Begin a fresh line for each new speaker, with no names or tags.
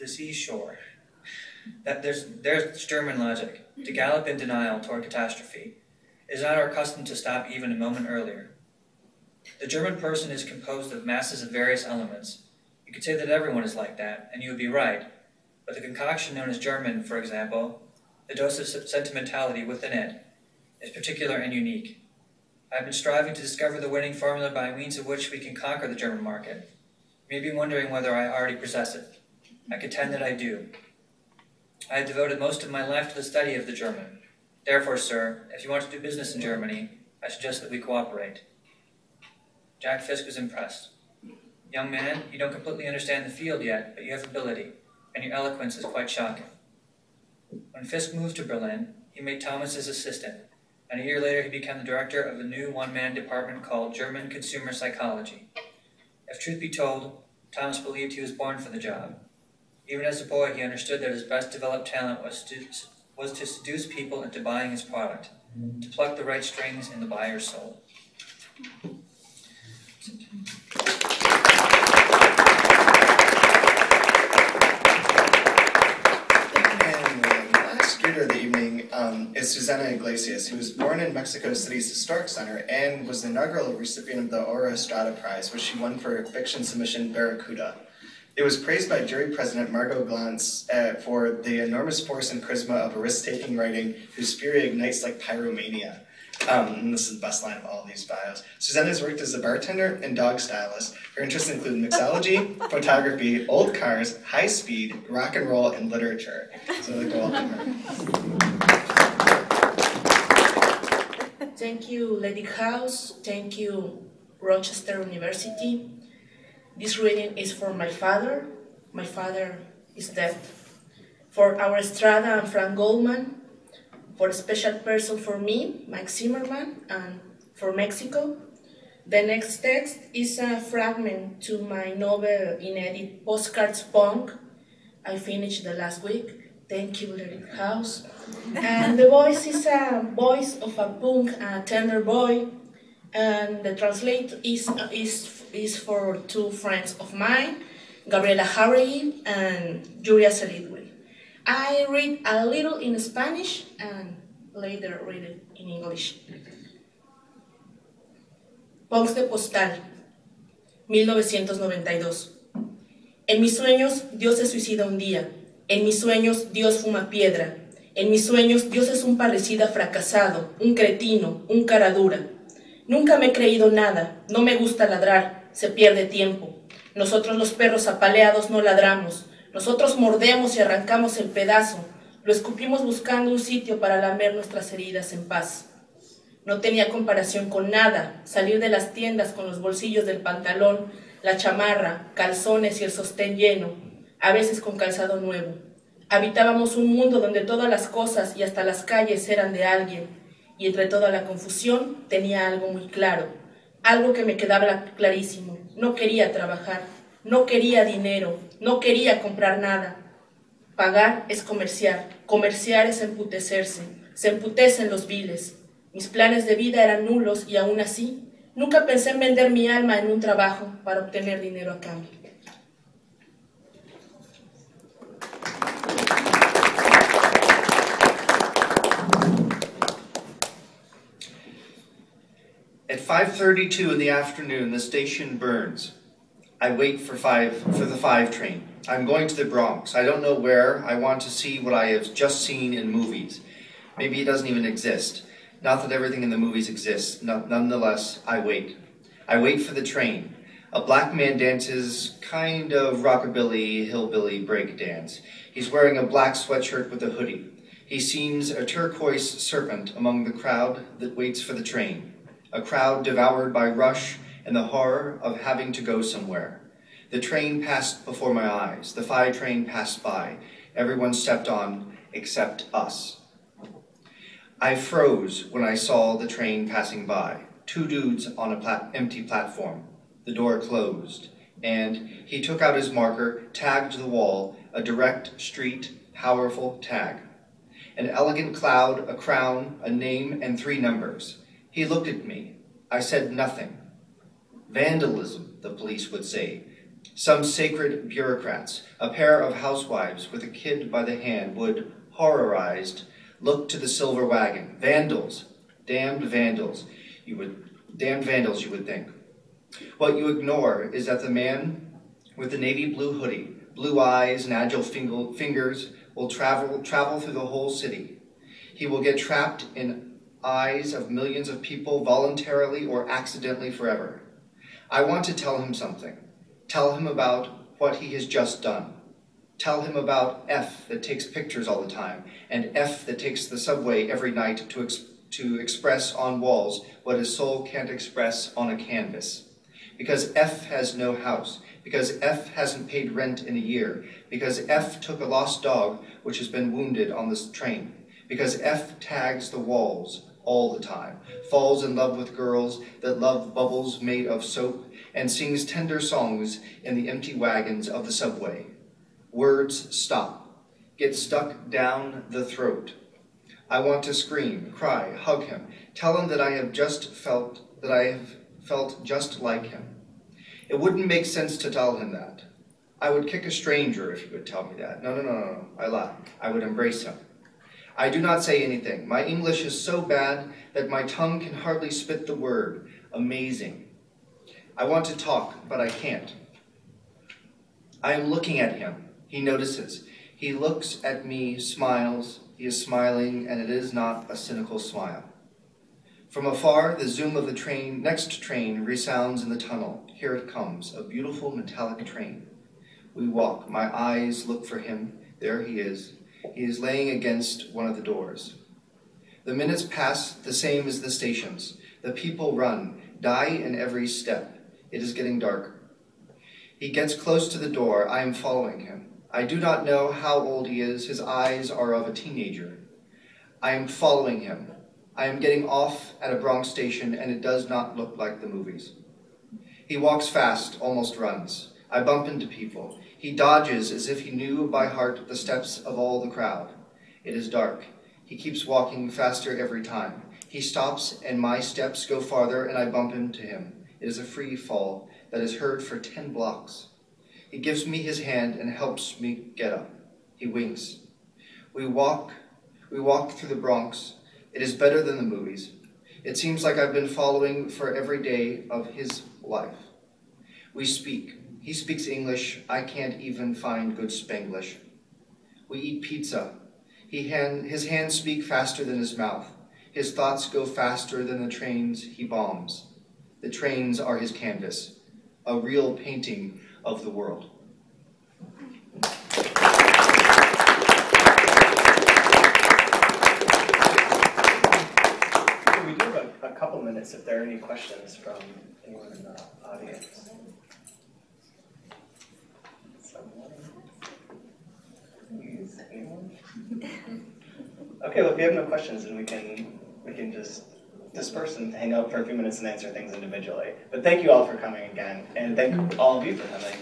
the seashore. There's German logic, to gallop in denial toward catastrophe. It is not our custom to stop even a moment earlier. The German person is composed of masses of various elements. You could say that everyone is like that, and you would be right. But the concoction known as German, for example, the dose of sentimentality within it, is particular and unique. I have been striving to discover the winning formula by means of which we can conquer the German market. You may be wondering whether I already possess it. I contend that I do. I have devoted most of my life to the study of the German. Therefore, sir, if you want to do business in Germany, I suggest that we cooperate. Jack Fisk was impressed. Young man, you don't completely understand the field yet, but you have ability, and your eloquence is quite shocking. When Fisk moved to Berlin, he made Thomas his assistant, and a year later he became the director of a new one-man department called German Consumer Psychology. If truth be told, Thomas believed he was born for the job. Even as a boy, he understood that his best developed talent was to seduce people into buying his product, to pluck the right strings in the buyer's soul.
Of the evening is Susana Iglesias, who was born in Mexico City's Historic Center and was the inaugural recipient of the Oro Estrada Prize, which she won for fiction submission Barracuda. It was praised by jury president Margot Glantz for the enormous force and charisma of a risk-taking writing whose fury ignites like pyromania. And this is the best line of all of these bios. Susana has worked as a bartender and dog stylist. Her interests include mixology, photography, old cars, high speed, rock and roll, and literature. So I'd like to welcome her.
Thank you, Ledig House. Thank you, Rochester University. This reading is for my father. My father is dead. For our Estrada and Frank Goldman. For a special person for me, Mike Zimmerman, and for Mexico. The next text is a fragment to my novel inedit Postcards Punk. I finished the last week. Thank you, Ledig House. And the voice is a voice of a punk, a tender boy. And the translator is for two friends of mine, Gabriela Harry and Julia Selidwell. I read a little in Spanish and later read it in English. Punks de Postal, 1992. En mis sueños, Dios se suicida un día. En mis sueños, Dios fuma piedra. En mis sueños, Dios es un parricida fracasado, un cretino, un cara dura. Nunca me he creído nada, no me gusta ladrar, se pierde tiempo. Nosotros los perros apaleados no ladramos. Nosotros mordemos y arrancamos el pedazo, lo escupimos buscando un sitio para lamer nuestras heridas en paz. No tenía comparación con nada, salir de las tiendas con los bolsillos del pantalón, la chamarra, calzones y el sostén lleno, a veces con calzado nuevo. Habitábamos un mundo donde todas las cosas y hasta las calles eran de alguien, y entre toda la confusión tenía algo muy claro, algo que me quedaba clarísimo. No quería trabajar. No quería dinero, no quería comprar nada. Pagar es comerciar, comerciar es emputecerse, se emputecen los viles. Mis planes de vida eran nulos y aún así, nunca pensé en vender mi alma en un trabajo para obtener dinero a cambio.
At 5:32 in the afternoon, the station burns. I wait for the 5 train. I'm going to the Bronx. I don't know where. I want to see what I have just seen in movies. Maybe it doesn't even exist. Not that everything in the movies exists. Nonetheless, I wait. I wait for the train. A black man dances kind of rockabilly, hillbilly break dance. He's wearing a black sweatshirt with a hoodie. He seems a turquoise serpent among the crowd that waits for the train. A crowd devoured by rush and the horror of having to go somewhere. The train passed before my eyes. The 5 train passed by. Everyone stepped on except us. I froze when I saw the train passing by. 2 dudes on an empty platform. The door closed, and he took out his marker, tagged the wall, a direct street, powerful tag. An elegant cloud, a crown, a name, and 3 numbers. He looked at me. I said nothing. Vandalism, the police would say. Some sacred bureaucrats, a pair of housewives with a kid by the hand, would, horrorized, look to the silver wagon. Vandals, damned vandals, you would think. What you ignore is that the man with the navy blue hoodie, blue eyes and agile fingers will travel through the whole city. He will get trapped in eyes of millions of people voluntarily or accidentally forever. I want to tell him something. Tell him about what he has just done. Tell him about F that takes pictures all the time, and F that takes the subway every night to express on walls what his soul can't express on a canvas. Because F has no house, because F hasn't paid rent in a year, because F took a lost dog which has been wounded on this train, because F tags the walls all the time, falls in love with girls that love bubbles made of soap, and sings tender songs in the empty wagons of the subway. Words stop, get stuck down the throat. I want to scream, cry, hug him, tell him that I have felt just like him. It wouldn't make sense to tell him that. I would kick a stranger if he would tell me that. No, I lie. I would embrace him. I do not say anything. My English is so bad that my tongue can hardly spit the word, amazing. I want to talk, but I can't. I am looking at him. He notices. He looks at me, smiles. He is smiling, and it is not a cynical smile. From afar, the zoom of the next train resounds in the tunnel. Here it comes, a beautiful metallic train. We walk. My eyes look for him. There he is. He is laying against one of the doors. The minutes pass the same as the stations. The people run, die in every step. It is getting darker. He gets close to the door. I am following him. I do not know how old he is. His eyes are of a teenager. I am following him. I am getting off at a Bronx station, and it does not look like the movies. He walks fast, almost runs. I bump into people. He dodges as if he knew by heart the steps of all the crowd. It is dark. He keeps walking faster every time. He stops, and my steps go farther, and I bump into him. It is a free fall that is heard for 10 blocks. He gives me his hand and helps me get up. He winks. We walk through the Bronx. It is better than the movies. It seems like I've been following for every day of his life. We speak. He speaks English. I can't even find good Spanglish. We eat pizza. His hands speak faster than his mouth. His thoughts go faster than the trains he bombs. The trains are his canvas, a real painting of the world.
We do have a couple minutes if there are any questions from anyone in the audience. Okay, well, if you have no questions, then we can just disperse and hang out for a few minutes and answer things individually. But thank you all for coming again, and thank all of you for coming.